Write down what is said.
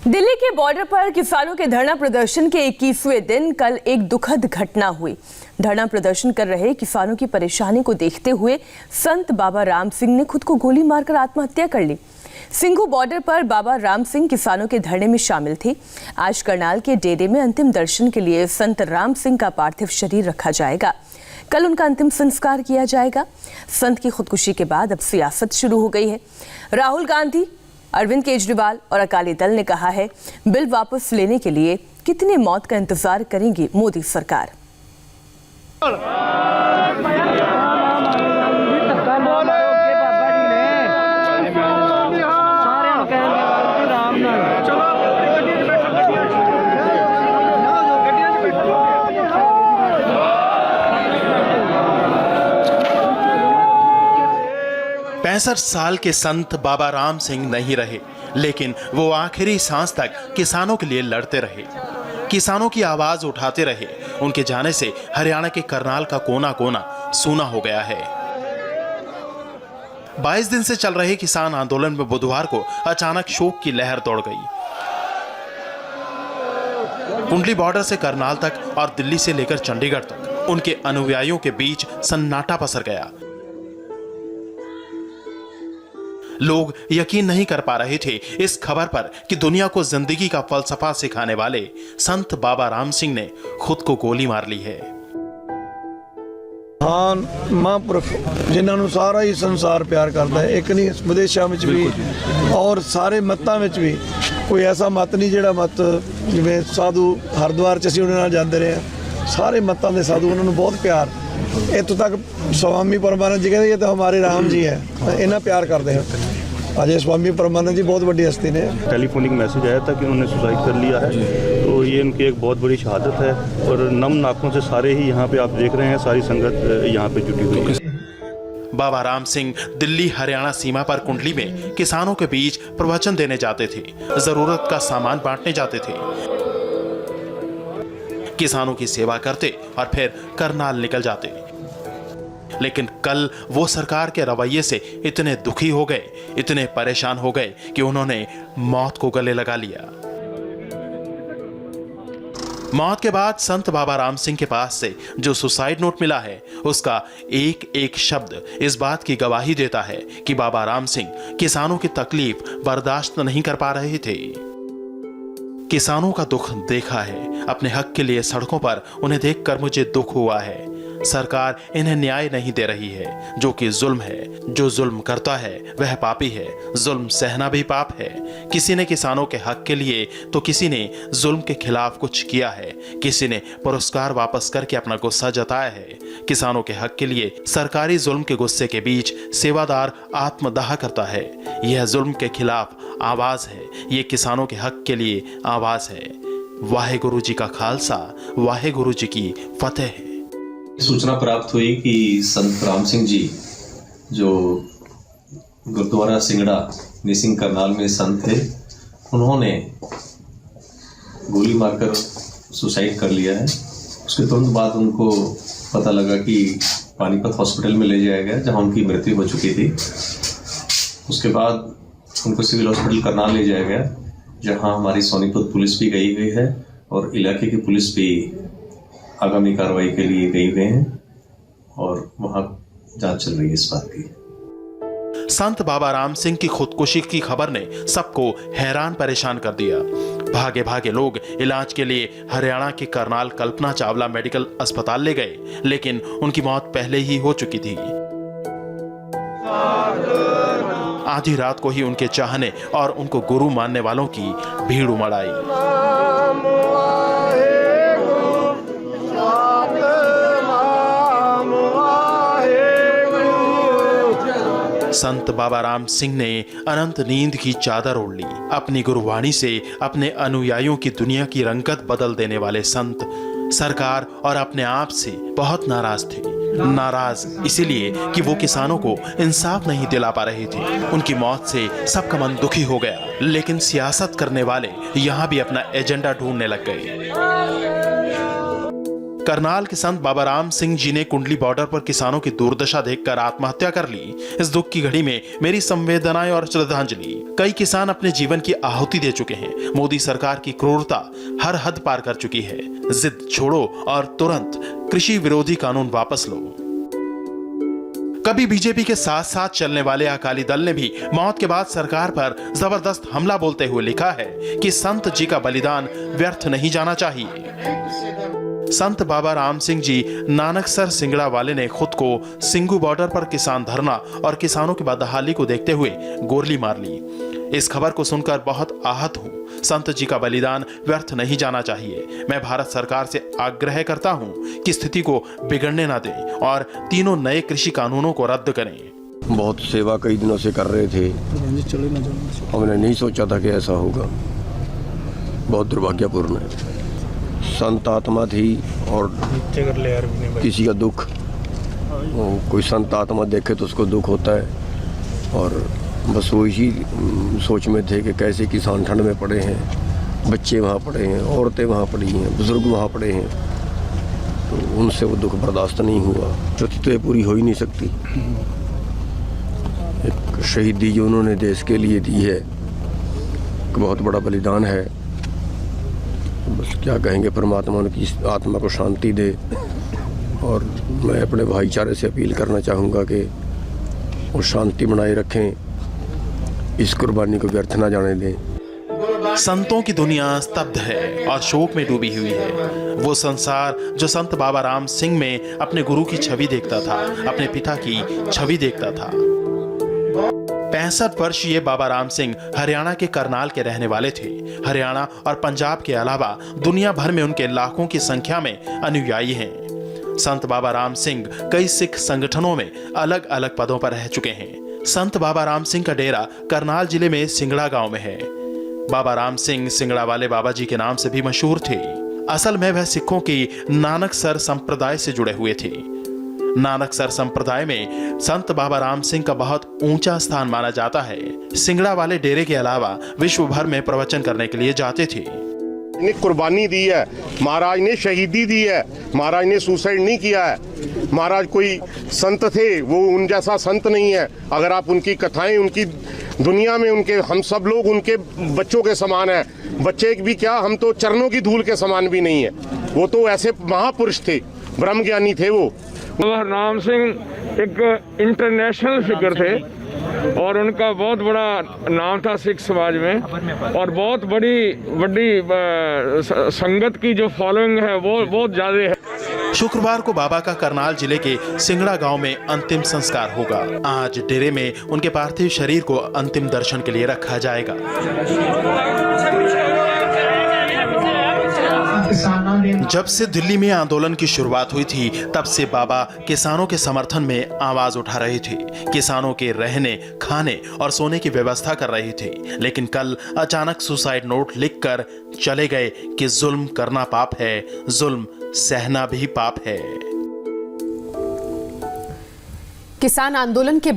दिल्ली के बॉर्डर पर किसानों के धरना प्रदर्शन के 21वें दिन कल एक दुखद घटना हुई। धरना प्रदर्शन कर रहे किसानों की परेशानी को देखते हुए संत बाबा राम सिंह ने खुद को गोली मारकर आत्महत्या कर ली। सिंघू बॉर्डर पर बाबा राम सिंह किसानों के धरने में शामिल थे। आज करनाल के डेरे में अंतिम दर्शन के लिए संत राम सिंह का पार्थिव शरीर रखा जाएगा। कल उनका अंतिम संस्कार किया जाएगा। संत की खुदकुशी के बाद अब सियासत शुरू हो गई है। राहुल गांधी, अरविंद केजरीवाल और अकाली दल ने कहा है बिल वापस लेने के लिए कितने मौत का इंतजार करेंगी मोदी सरकार। पैंसठ साल के संत बाबा राम सिंह नहीं रहे, लेकिन वो आखिरी सांस तक किसानों के लिए लड़ते रहे, किसानों की आवाज उठाते रहे। उनके जाने से हरियाणा के करनाल का कोना कोना सूना हो गया है। 22 दिन से चल रहे किसान आंदोलन में बुधवार को अचानक शोक की लहर दौड़ गई। कुंडली बॉर्डर से करनाल तक और दिल्ली से लेकर चंडीगढ़ तक उनके अनुयायियों के बीच सन्नाटा पसर गया। लोग यकीन नहीं कर पा रहे थे इस खबर पर कि दुनिया को जिंदगी का फलसफा सिखाने वाले संत बाबा राम सिंह ने खुद को गोली मार ली है। महापुरख जिन्होंने सारा ही संसार प्यार करता है, एक नहीं विदेशों में भी और सारे मतों में भी कोई ऐसा मत नहीं जिहड़ा मत जिवें साधु हरिद्वार च असीं उन्हां नाल जांदे रहे हैं। सारे मतों के साधु उन्होंने बहुत प्यार, इतों तक स्वामी परमानंद जी कहते ये तो हमारे राम जी है, इन्ना प्यार करते हैं। आज स्वामी परमानंद जी बहुत बड़ी हस्ती ने। टेलीफोनिक मैसेज आया था कि उन्होंने सुसाइड कर लिया है, तो ये उनकी एक बहुत बड़ी शहादत है और नम नाकों से सारे ही यहाँ पे आप देख रहे हैं, सारी संगत यहाँ पे जुटी हुई है। बाबा राम सिंह दिल्ली हरियाणा सीमा पर कुंडली में किसानों के बीच प्रवचन देने जाते थे, जरूरत का सामान बांटने जाते थे, किसानों की सेवा करते और फिर करनाल निकल जाते। लेकिन कल वो सरकार के रवैये से इतने दुखी हो गए, इतने परेशान हो गए कि उन्होंने मौत को गले लगा लिया। मौत के बाद संत बाबा राम सिंह के पास से जो सुसाइड नोट मिला है, उसका एक एक शब्द इस बात की गवाही देता है कि बाबा राम सिंह किसानों की तकलीफ बर्दाश्त नहीं कर पा रहे थे। किसानों का दुख देखा है, अपने हक के लिए सड़कों पर उन्हें देखकर मुझे दुख हुआ है। सरकार इन्हें न्याय नहीं दे रही है, जो कि जुल्म है। जो जुल्म करता है वह पापी है, जुल्म सहना भी पाप है। किसी ने किसानों के हक के लिए तो किसी ने जुल्म के खिलाफ कुछ किया है, किसी ने पुरस्कार वापस करके अपना गुस्सा जताया है। किसानों के हक के लिए सरकारी जुल्म के गुस्से के बीच सेवादार आत्मदाह करता है। यह जुल्म के खिलाफ आवाज है, ये किसानों के हक के लिए आवाज है। वाहेगुरु जी का खालसा, वाहेगुरु जी की फतेह है। सूचना प्राप्त हुई कि संत राम सिंह जी जो गुरुद्वारा सिंगड़ा निसिंग करनाल में संत थे, उन्होंने गोली मारकर सुसाइड कर लिया है। उसके तुरंत बाद उनको पता लगा कि पानीपत हॉस्पिटल में ले जाया गया, जहां उनकी मृत्यु हो चुकी थी। उसके बाद उनको सिविल हॉस्पिटल करनाल ले जाया गया, जहां हमारी सोनीपत पुलिस भी गई हुई है और इलाके की पुलिस भी आगामी कार्रवाई के लिए गए हुए हैं और वहां जांच चल रही है इस बात की। संत बाबा राम सिंह की खुदकुशी की खबर ने सबको हैरान परेशान कर दिया। भागे भागे लोग इलाज के लिए हरियाणा के करनाल कल्पना चावला मेडिकल अस्पताल ले गए, लेकिन उनकी मौत पहले ही हो चुकी थी। आधी रात को ही उनके चाहने और उनको गुरु मानने वालों की भीड़ उमड़ आई। संत बाबा राम सिंह ने अनंत नींद की चादर ओढ़ ली। अपनी गुरुवाणी से अपने अनुयायियों की दुनिया की रंगत बदल देने वाले संत सरकार और अपने आप से बहुत नाराज थे। नाराज इसीलिए कि वो किसानों को इंसाफ नहीं दिला पा रहे थे। उनकी मौत से सबका मन दुखी हो गया, लेकिन सियासत करने वाले यहाँ भी अपना एजेंडा ढूंढने लग गए। करनाल के संत बाबा राम सिंह जी ने कुंडली बॉर्डर पर किसानों की दुर्दशा देखकर आत्महत्या कर ली। इस दुख की घड़ी में मेरी संवेदनाएं और श्रद्धांजलि। कई किसान अपने जीवन की आहुति दे चुके हैं। मोदी सरकार की क्रूरता हर हद पार कर चुकी है। जिद छोड़ो और तुरंत कृषि विरोधी कानून वापस लो। कभी बीजेपी के साथ साथ चलने वाले अकाली दल ने भी मौत के बाद सरकार पर जबरदस्त हमला बोलते हुए लिखा है कि संत जी का बलिदान व्यर्थ नहीं जाना चाहिए। संत बाबा राम सिंह जी नानकसर सिंगड़ा वाले ने खुद को सिंगू बॉर्डर पर किसान धरना और किसानों की बदहाली को देखते हुए गोली मार ली। इस खबर को सुनकर बहुत आहत हूं। संत जी का बलिदान व्यर्थ नहीं जाना चाहिए। मैं भारत सरकार से आग्रह करता हूं कि स्थिति को बिगड़ने ना दें और तीनों नए कृषि कानूनों को रद्द करें। बहुत सेवा कई दिनों से कर रहे थे। हमने नहीं सोचा था कि ऐसा होगा। बहुत दुर्भाग्यपूर्ण है। संत आत्मा थी और किसी का दुख, कोई संत आत्मा देखे तो उसको दुख होता है। और बस वो इसी सोच में थे कि कैसे किसान ठंड में पड़े हैं, बच्चे वहाँ पड़े हैं, औरतें वहाँ पड़ी हैं, बुजुर्ग वहाँ पड़े हैं, तो उनसे वो दुख बर्दाश्त नहीं हुआ। प्रतिक्रिया पूरी हो ही नहीं सकती। एक शहीदी जो उन्होंने देश के लिए दी है, बहुत बड़ा बलिदान है। बस क्या कहेंगे, परमात्मा उनकी आत्मा को शांति दे। और मैं अपने भाईचारे से अपील करना चाहूँगा कि वो शांति बनाए रखें, इस कुर्बानी को व्यर्थ ना जाने दें। संतों की दुनिया स्तब्ध है और शोक में डूबी हुई है। वो संसार जो संत बाबा राम सिंह में अपने गुरु की छवि देखता था, अपने पिता की छवि देखता था। 65 वर्षीय बाबा राम सिंह हरियाणा के करनाल के रहने वाले थे। हरियाणा और पंजाब के अलावा दुनिया भर में उनके लाखों की संख्या में अनुयायी हैं। संत बाबा राम सिंह कई सिख संगठनों में अलग अलग पदों पर रह चुके हैं। संत बाबा राम सिंह का डेरा करनाल जिले में सिंगड़ा गांव में है। बाबा राम सिंह सिंगड़ा वाले बाबा जी के नाम से भी मशहूर थे। असल में वह सिखों की नानकसर संप्रदाय से जुड़े हुए थे। नानकसर संप्रदाय में संत बाबा राम सिंह का बहुत ऊंचा स्थान माना जाता है। सिंगड़ा वाले डेरे के अलावा विश्व भर में प्रवचन करने के लिए जाते थे। ने कुर्बानी दी है, महाराज ने शहीदी दी है, महाराज ने सुसाइड नहीं किया है। महाराज कोई संत थे, वो उन जैसा संत नहीं है। अगर आप उनकी कथाएं, उनकी दुनिया में उनके, हम सब लोग उनके बच्चों के समान हैं। बच्चे भी क्या, हम तो चरणों की धूल के समान भी नहीं है। वो तो ऐसे महापुरुष थे, ब्रह्म ज्ञानी थे वो। बाबा राम सिंह एक इंटरनेशनल फिगर थे और उनका बहुत बड़ा नाम था सिख समाज में, और बहुत बड़ी संगत की जो फॉलोइंग है वो बहुत ज़्यादा है। शुक्रवार को बाबा का करनाल जिले के सिंगड़ा गांव में अंतिम संस्कार होगा। आज डेरे में उनके पार्थिव शरीर को अंतिम दर्शन के लिए रखा जाएगा। जब से दिल्ली में आंदोलन की शुरुआत हुई थी, तब से बाबा किसानों के समर्थन में आवाज उठा रहे थे। किसानों के रहने, खाने और सोने की व्यवस्था कर रहे थे। लेकिन कल अचानक सुसाइड नोट लिखकर चले गए कि जुल्म करना पाप है, जुल्म सहना भी पाप है। किसान आंदोलन के